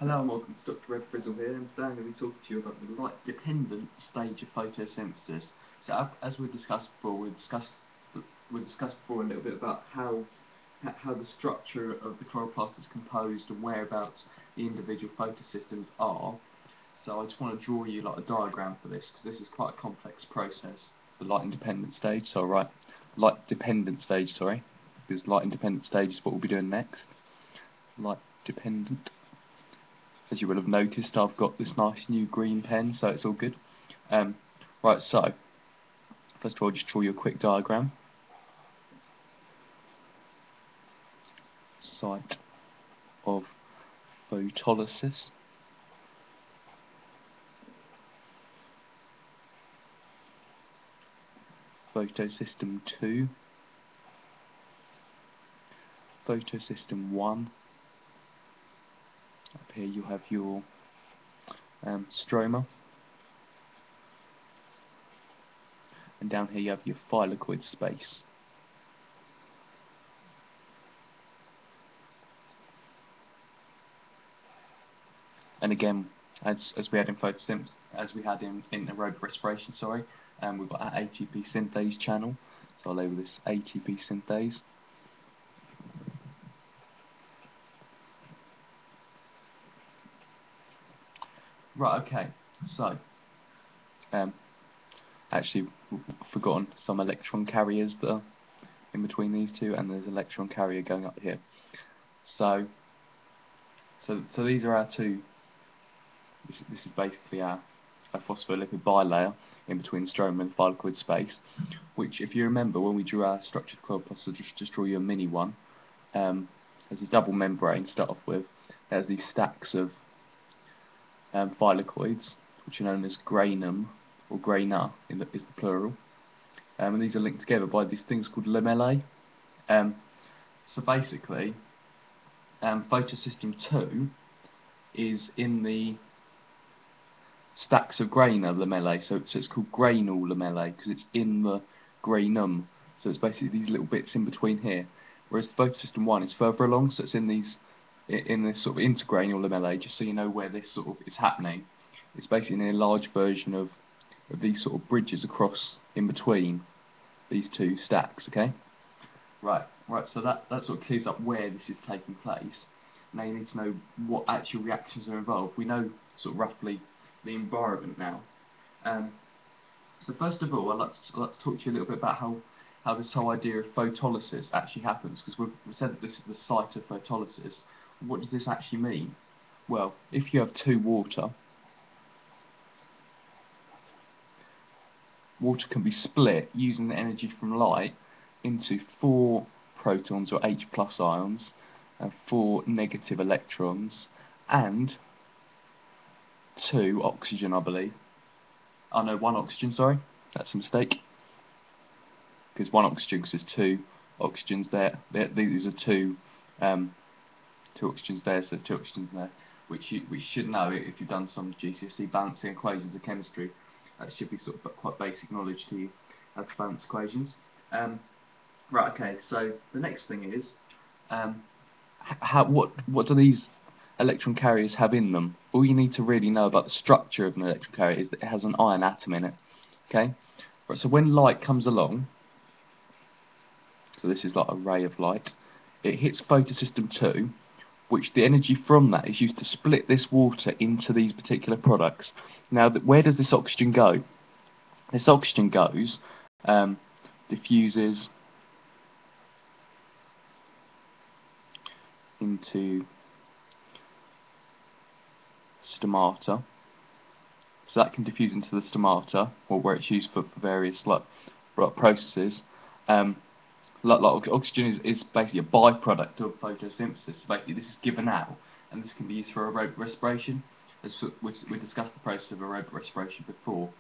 Hello and welcome to Dr. Red Frizzle here, and today I'm going to be talking to you about the light-dependent stage of photosynthesis. So, as we discussed before, we discussed before a little bit about how the structure of the chloroplast is composed and whereabouts the individual photosystems are. So, I just want to draw you like a diagram for this because this is quite a complex process. The light-independent stage, so right, light-dependent stage, sorry, because light-independent stage is what we'll be doing next. Light-dependent. As you will have noticed, I've got this nice new green pen, so it's all good. Right, so first of all, just draw you a quick diagram. Site of photolysis. Photosystem 2. Photosystem 1. Up here you have your stroma. And down here you have your thylakoid space. And again, as we had in photosynthesis, as we had in aerobic respiration, we've got our ATP synthase channel. So I'll label this ATP synthase. Right, okay, so actually forgotten some electron carriers that are in between these two, and there's an electron carrier going up here. So these are our two. This is basically our phospholipid bilayer in between the stroma and the thylakoid space, which, if you remember, when we drew our structured chloroplast, so just draw you a mini one. There's a double membrane to start off with. There's these stacks of thylakoids, which are known as granum, or grana is the plural, and these are linked together by these things called lamellae. So basically, photosystem 2 is in the stacks of grana lamellae, so it's called granule lamellae because it's in the granum. So it's basically these little bits in between here. Whereas photosystem 1 is further along, so it's in this sort of intergranule lamellae. Just so you know where this sort of is happening, it's basically an enlarged version of these sort of bridges across in between these two stacks. Okay. Right. So that sort of clears up where this is taking place. Now you need to know what actual reactions are involved. We know sort of roughly the environment now. So first of all, I'd like to talk to you a little bit about how this whole idea of photolysis actually happens, because we've said that this is the site of photolysis. What does this actually mean? Well, if you have water can be split using the energy from light into 4 protons or H+ ions and 4 negative electrons and 2 oxygen, I believe. Oh no, 1 oxygen, sorry, that's a mistake. Because 1 oxygen, because there's 2 oxygens there. These are 2 oxygens there, so there's 2 oxygens there, which you should know if you've done some GCSE balancing equations of chemistry. That should be sort of quite basic knowledge to you, how to balance equations. Right, okay, so the next thing is, what do these electron carriers have in them? All you need to really know about the structure of an electron carrier is that it has an iron atom in it. Okay? Right, so when light comes along, so this is like a ray of light, it hits photosystem 2, which the energy from that is used to split this water into these particular products. Now, where does this oxygen go? This oxygen goes, diffuses into stomata. So that can diffuse into the stomata, or where it's used for various processes. Oxygen is basically a byproduct of photosynthesis. So basically, this is given out, and this can be used for aerobic respiration. As we discussed the process of aerobic respiration before.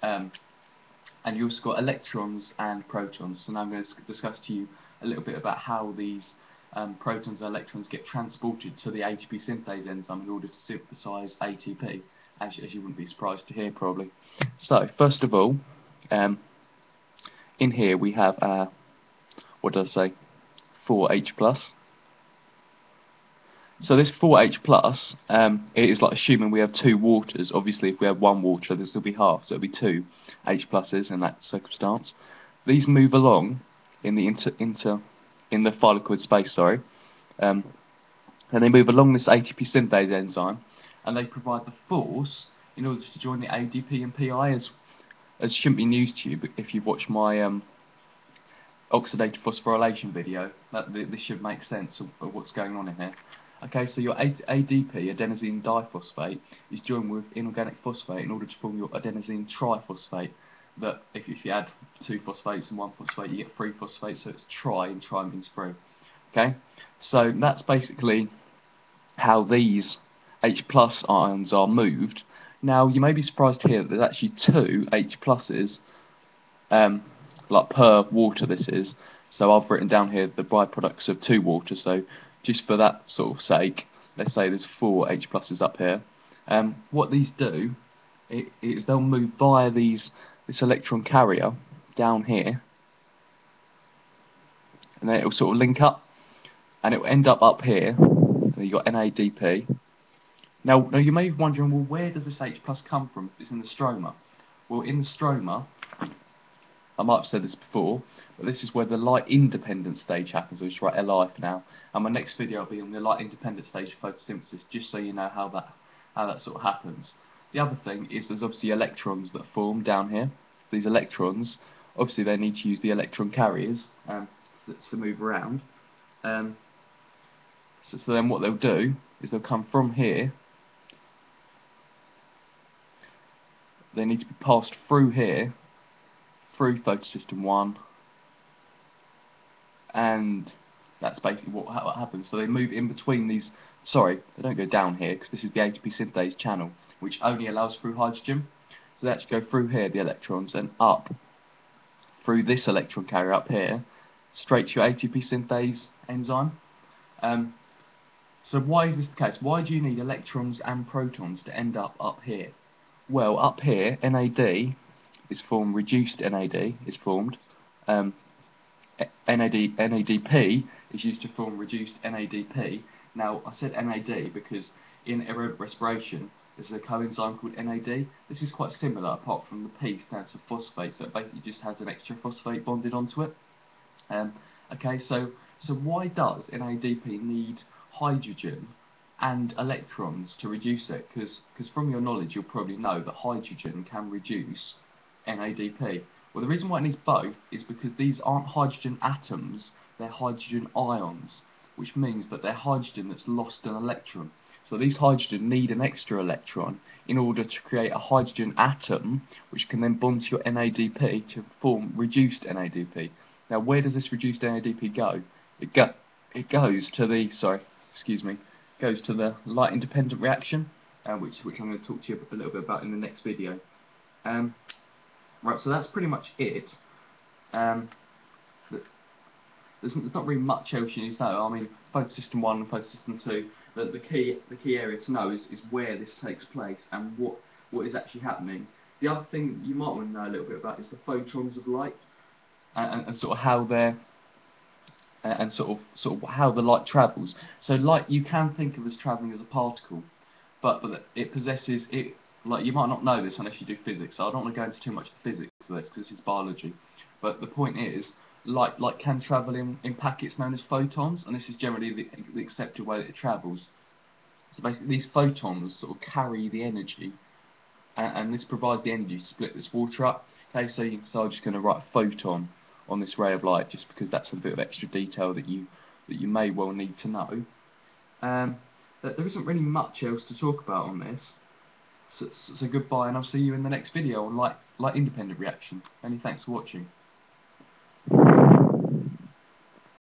And you also got electrons and protons. So now I'm going to discuss to you a little bit about how these protons and electrons get transported to the ATP synthase enzyme in order to synthesize ATP, as you wouldn't be surprised to hear probably. So first of all, in here we have our, what does I say, 4H+. So this 4H plus, it is like assuming we have two waters. Obviously, if we have one water, there'll still be half, so it'll be two H pluses in that circumstance. These move along in the in the thylakoid space, sorry, and they move along this ATP synthase enzyme, and they provide the force in order to join the ADP and PI. As shouldn't be news to you, but if you've watched my oxidative phosphorylation video, this should make sense of what's going on in here. Okay, so your ADP, adenosine diphosphate, is joined with inorganic phosphate in order to form your adenosine triphosphate. That if you add two phosphates and one phosphate, you get three phosphates, so it's tri, and tri means three. Okay, so that's basically how these H plus ions are moved. Now, you may be surprised to hear that there's actually two H pluses, like per water this is. So I've written down here the byproducts of two water, so just for that sort of sake, let's say there's four H pluses up here. What these do is they'll move via this electron carrier down here, and then it'll sort of link up, and it will end up here. And you've got NADP. Now you may be wondering, well, where does this H plus come from? It's in the stroma. Well, in the stroma, I might have said this before, but this is where the light independent stage happens. I'll just write Li for now. And my next video will be on the light independent stage of photosynthesis, just so you know how that sort of happens. The other thing is there's obviously electrons that form down here. These electrons, obviously they need to use the electron carriers to move around. So then what they'll do is they'll come from here. They need to be passed through here, through photosystem 1, and that's basically what happens. So they move in between these. Sorry, they don't go down here because this is the ATP synthase channel, which only allows through hydrogen. So they actually go through here, the electrons, and up through this electron carrier up here, straight to your ATP synthase enzyme. So why is this the case? Why do you need electrons and protons to end up here? Well, up here, NAD is formed, reduced NAD is formed. NADP is used to form reduced NADP. Now, I said NAD because in aerobic respiration, there's a coenzyme called NAD. This is quite similar, apart from the P stands for phosphate, so it basically just has an extra phosphate bonded onto it. Okay, so why does NADP need hydrogen and electrons to reduce it? Because from your knowledge you'll probably know that hydrogen can reduce NADP. Well, the reason why it needs both is because these aren't hydrogen atoms, they're hydrogen ions, which means that they're hydrogen that's lost an electron. So these hydrogen need an extra electron in order to create a hydrogen atom, which can then bond to your NADP to form reduced NADP. Now, where does this reduced NADP go? It goes to the goes to the light independent reaction, which I'm going to talk to you a little bit about in the next video. Right, so that's pretty much it. There's not really much else you need to know. I mean, photosystem 1 and photosystem 2. The key area to know is where this takes place and what is actually happening. The other thing you might want to know a little bit about is the photons of light and sort of how they're and sort of how the light travels. So light you can think of as travelling as a particle, but it possesses it. Like, you might not know this unless you do physics. So I don't want to go into too much physics of this because this is biology. But the point is, light can travel in packets known as photons, and this is generally the accepted way that it travels. So basically, these photons sort of carry the energy, and this provides the energy to split this water up. Okay, so I'm just going to write a photon on this ray of light, just because that's a bit of extra detail that you may well need to know. There isn't really much else to talk about on this. So goodbye, and I'll see you in the next video on light independent reaction. Many thanks for watching.